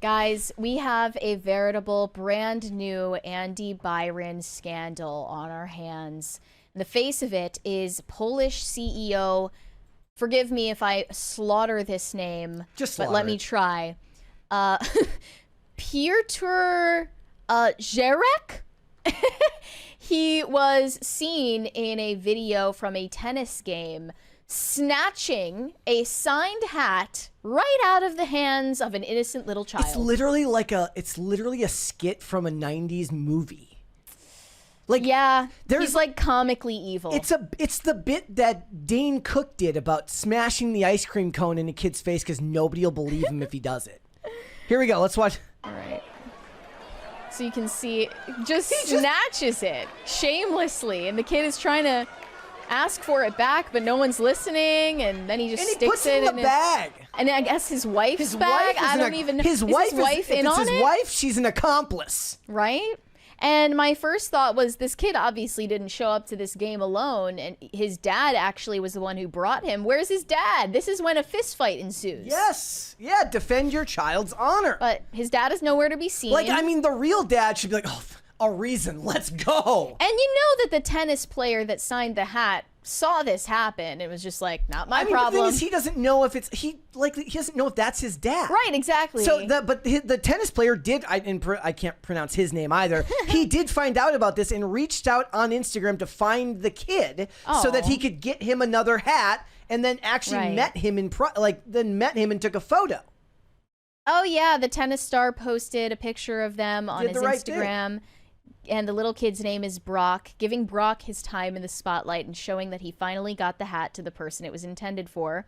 Guys, we have a veritable brand new Andy Byron scandal on our hands. The face of it is Polish CEO, forgive me if I slaughter this name, but let me try. Piotr Jarek? He was seen in a video from a tennis game snatching a signed hat right out of the hands of an innocent little child. It's literally a skit from a 90s movie. Like, yeah, he's like comically evil. It's the bit that Dane Cook did about smashing the ice cream cone in a kid's face because nobody will believe him if he does it. Here we go. Let's watch. All right. So you can see, just snatches it shamelessly, and the kid is trying to ask for it back, but no one's listening, and then he just sticks it in the bag. And I guess his wife's bag. I don't even know. His wife in on it? If it's his wife, she's an accomplice. Right? And my first thought was, this kid obviously didn't show up to this game alone, and his dad actually was the one who brought him. Where's his dad? This is when a fist fight ensues. Yes. Yeah, defend your child's honor. But his dad is nowhere to be seen. Like, I mean, the real dad should be like, oh, a reason, let's go. And you know that the tennis player that signed the hat saw this happen. It was just like, not my problem. The thing is, he doesn't know if he doesn't know if that's his dad. Right, exactly. So the tennis player did, I can't pronounce his name either. He did find out about this and reached out on Instagram to find the kid so that he could get him another hat, and then actually met him and took a photo. Oh yeah, the tennis star posted a picture of them on his Instagram. And the little kid's name is Brock, giving Brock his time in the spotlight and showing that he finally got the hat to the person it was intended for.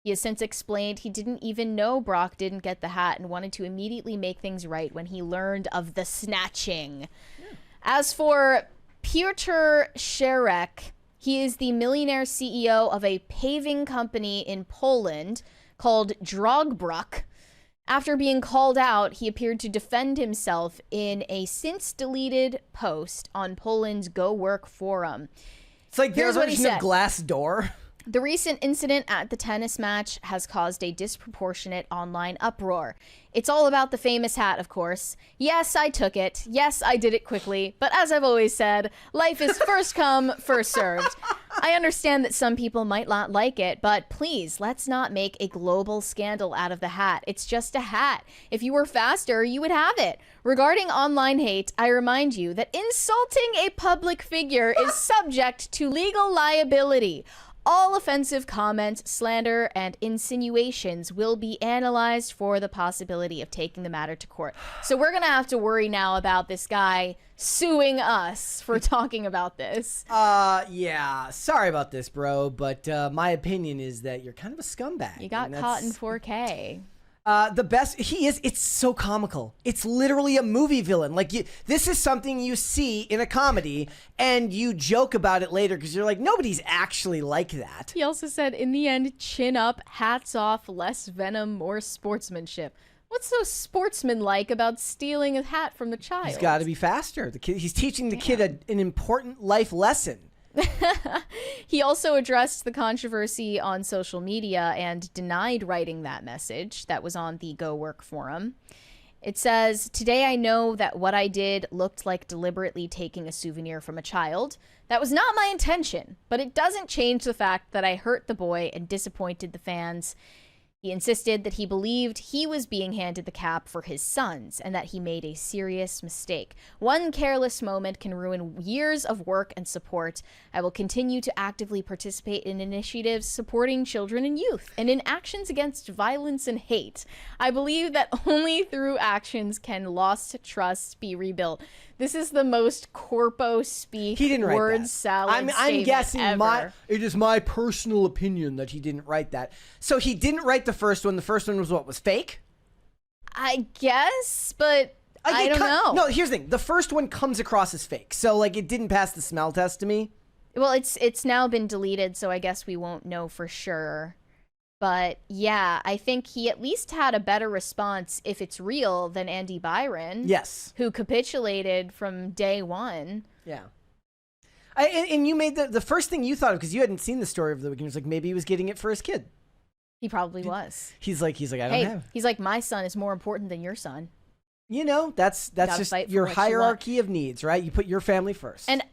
He has since explained he didn't even know Brock didn't get the hat and wanted to immediately make things right when he learned of the snatching. Yeah. As for Piotr Jarek, he is the millionaire CEO of a paving company in Poland called Drogbruck. After being called out, he appeared to defend himself in a since-deleted post on Poland's Go Work forum. It's like their version of Glassdoor. The recent incident at the tennis match has caused a disproportionate online uproar. It's all about the famous hat, of course. Yes, I took it. Yes, I did it quickly. But as I've always said, life is first come, first served. I understand that some people might not like it, but please, let's not make a global scandal out of the hat. It's just a hat. If you were faster, you would have it. Regarding online hate, I remind you that insulting a public figure is subject to legal liability. All offensive comments, slander, and insinuations will be analyzed for the possibility of taking the matter to court. So we're going to have to worry now about this guy suing us for talking about this. Yeah. Sorry about this, bro, but my opinion is that you're kind of a scumbag. You got caught in 4K. The best he is, it's so comical. It's literally a movie villain. Like, this is something you see in a comedy and you joke about it later because you're like, nobody's actually like that. He also said, in the end, chin up, hats off, less venom, more sportsmanship. What's so sportsmanlike about stealing a hat from the child? He's got to be faster. The kid, he's teaching the kid an important life lesson. He also addressed the controversy on social media and denied writing that message that was on the Go Work forum. It says, "Today I know that what I did looked like deliberately taking a souvenir from a child. That was not my intention, but it doesn't change the fact that I hurt the boy and disappointed the fans." He insisted that he believed he was being handed the cap for his sons and that he made a serious mistake. One careless moment can ruin years of work and support. I will continue to actively participate in initiatives supporting children and youth and in actions against violence and hate. I believe that only through actions can lost trust be rebuilt. This is the most corpo speak word salad I'm guessing ever. It is my personal opinion that he didn't write that. So he didn't write the first one. The first one was fake? I guess, but I don't know. No, here's the thing. The first one comes across as fake. So like it didn't pass the smell test to me. Well, it's now been deleted, so I guess we won't know for sure. But yeah, I think he at least had a better response if it's real than Andy Byron. Yes. Who capitulated from day one. Yeah. And you made the first thing you thought of, because you hadn't seen the story of the weekend, was like maybe he was getting it for his kid. He probably was. He's like, I don't have. He's like, my son is more important than your son. You know, that's just your hierarchy of needs, right? You put your family first. And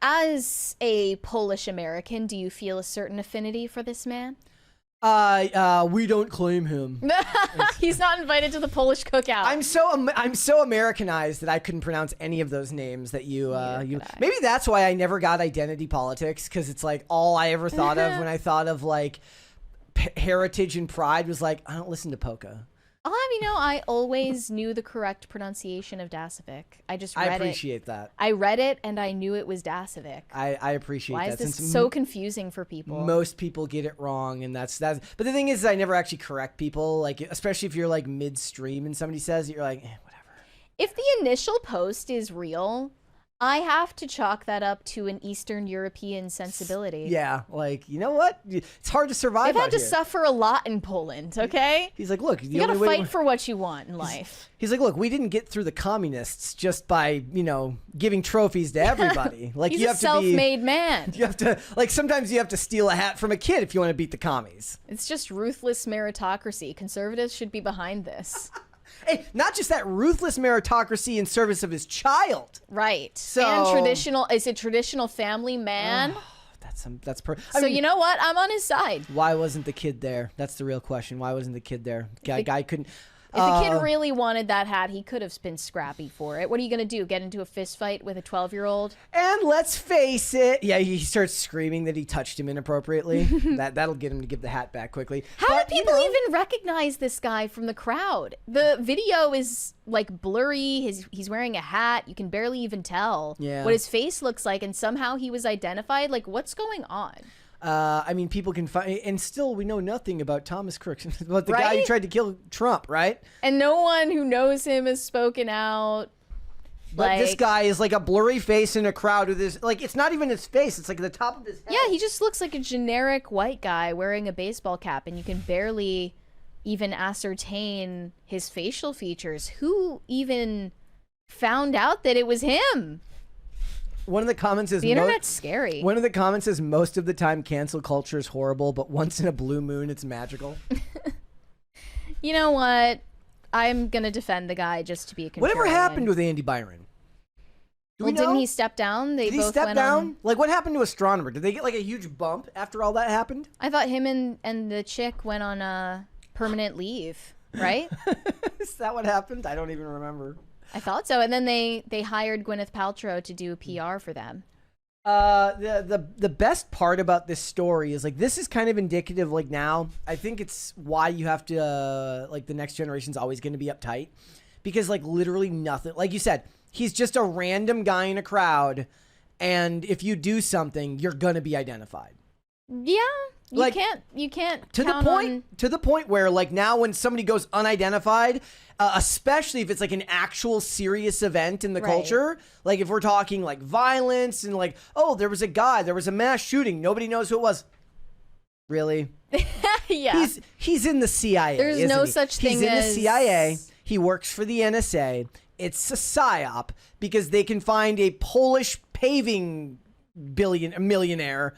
as a Polish American, do you feel a certain affinity for this man? We don't claim him. He's not invited to the Polish cookout. I'm so Americanized that I couldn't pronounce any of those names that you. Maybe that's why I never got identity politics, because it's like all I ever thought of when I thought of like heritage and pride was like, I don't listen to polka. I always knew the correct pronunciation of Dasovic. I appreciate that. I read it and I knew it was Dasovic. I appreciate that. Why is this so confusing for people? Most people get it wrong, and that's. But the thing is, I never actually correct people. Like, especially if you're like midstream and somebody says it, you're like, whatever. If the initial post is real, I have to chalk that up to an Eastern European sensibility. Yeah, like, you know what? It's hard to survive. They've had to suffer a lot in Poland, okay? He's like, look, you gotta fight for what you want in life. He's like, look, we didn't get through the communists just by, giving trophies to everybody. Like, He's you have a self-made man. You have to, like, sometimes you have to steal a hat from a kid if you want to beat the commies. It's just ruthless meritocracy. Conservatives should be behind this. Hey, not just that, ruthless meritocracy in service of his child. Right. So, and is a traditional family man. So you know what? I'm on his side. Why wasn't the kid there? That's the real question. Why wasn't the kid there? Guy couldn't. If the kid really wanted that hat, he could have been scrappy for it. What are you going to do? Get into a fist fight with a 12-year-old? And let's face it. Yeah, he starts screaming that he touched him inappropriately. That'll get him to give the hat back quickly. How do people even recognize this guy from the crowd? The video is like blurry. He's wearing a hat. You can barely even tell what his face looks like. And somehow he was identified. Like, what's going on? People can find, and still we know nothing about Thomas Crooks, about the guy who tried to kill Trump, right? And no one who knows him has spoken out. But this guy is like a blurry face in a crowd with this, like, it's not even his face, it's like the top of his head. Yeah, he just looks like a generic white guy wearing a baseball cap, and you can barely even ascertain his facial features. Who even found out that it was him? One of the comments is the internet's scary. One of the comments is, most of the time cancel culture is horrible, but once in a blue moon it's magical. You know what? I'm gonna defend the guy just to be a contrarian. Whatever happened with Andy Byron? Didn't he step down? Did he step down? Like, what happened to Astronomer? Did they get like a huge bump after all that happened? I thought him and the chick went on a permanent leave, right? Is that what happened? I don't even remember. I thought so. And then they hired Gwyneth Paltrow to do PR for them. The best part about this story is, like, this is kind of indicative, like, now I think it's why you have to like, the next generation's always going to be uptight, because like literally nothing, like you said, he's just a random guy in a crowd, and if you do something, you're going to be identified. Yeah. You can't to the point where, like, now when somebody goes unidentified, especially if it's like an actual serious event in the culture, like if we're talking like violence and like, oh, there was a mass shooting, nobody knows who it was. Really? Yeah. He's in the CIA. There's no such thing as... He's in the CIA. He works for the NSA. It's a psyop because they can find a Polish paving millionaire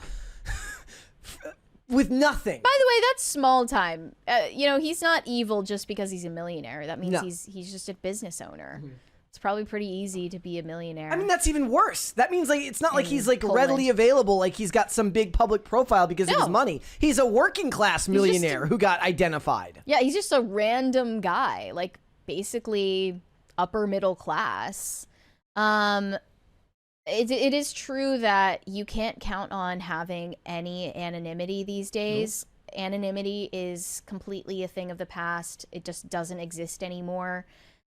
with nothing. By the way, that's small time. He's not evil just because he's a millionaire. That means he's just a business owner. Mm-hmm. It's probably pretty easy to be a millionaire. I mean, that's even worse. That means, like, it's not like he's like readily available, like he's got some big public profile because of his money. He's a working class millionaire who got identified. Yeah, he's just a random guy, like basically upper middle class. It is true that you can't count on having any anonymity these days. Nope. Anonymity is completely a thing of the past. It just doesn't exist anymore.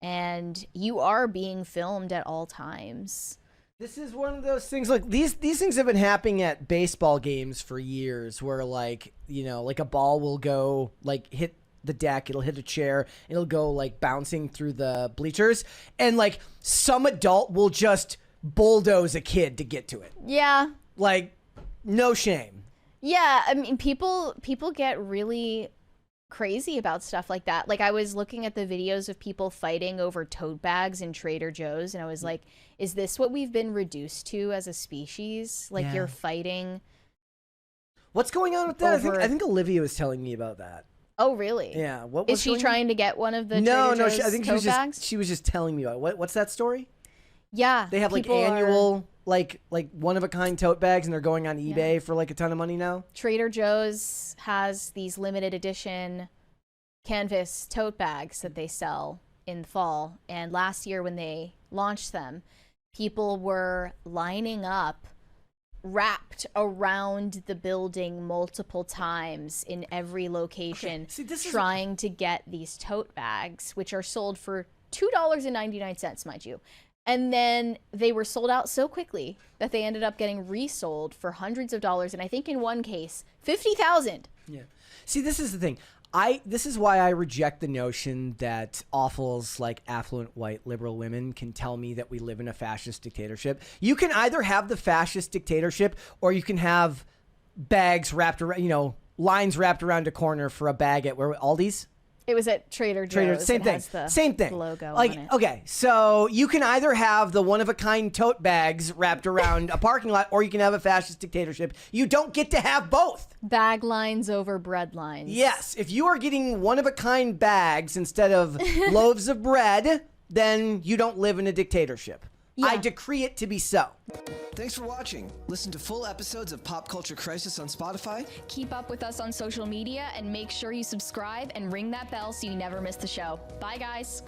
And you are being filmed at all times. This is one of those things, like, these things have been happening at baseball games for years, where, like, like a ball will go, like, hit the deck, it'll hit a chair, it'll go, like, bouncing through the bleachers, and, like, some adult will just bulldoze a kid to get to it. Yeah. Like, no shame. Yeah, I mean, people get really crazy about stuff like that. Like, I was looking at the videos of people fighting over tote bags in Trader Joe's, and I was like, is this what we've been reduced to as a species? Like, you're fighting What's going on with that? Over- I think Olivia was telling me about that. Oh, really? Yeah. What Is was she going on? trying to get one of the No, Trader Joe's I think tote bags? she was just telling me about it. What's that story? Yeah. They have like people annual like one of a kind tote bags, and they're going on eBay for like a ton of money now. Trader Joe's has these limited edition canvas tote bags that they sell in the fall. And last year when they launched them, people were lining up wrapped around the building multiple times in every location, trying to get these tote bags, which are sold for $2.99, mind you. And then they were sold out so quickly that they ended up getting resold for hundreds of dollars, and I think in one case, $50,000. Yeah. See, this is the thing. This is why I reject the notion that awfuls like affluent white liberal women can tell me that we live in a fascist dictatorship. You can either have the fascist dictatorship, or you can have bags wrapped around, lines wrapped around a corner for a bag at Aldi's. It was at Trader Joe's. Same thing. Same thing. Logo like, on it. okay, so you can either have the one-of-a-kind tote bags wrapped around a parking lot, or you can have a fascist dictatorship. You don't get to have both. Bag lines over bread lines. Yes, if you are getting one-of-a-kind bags instead of loaves of bread, then you don't live in a dictatorship. Yeah. I decree it to be so. Thanks for watching. Listen to full episodes of Pop Culture Crisis on Spotify. Keep up with us on social media and make sure you subscribe and ring that bell so you never miss the show. Bye, guys.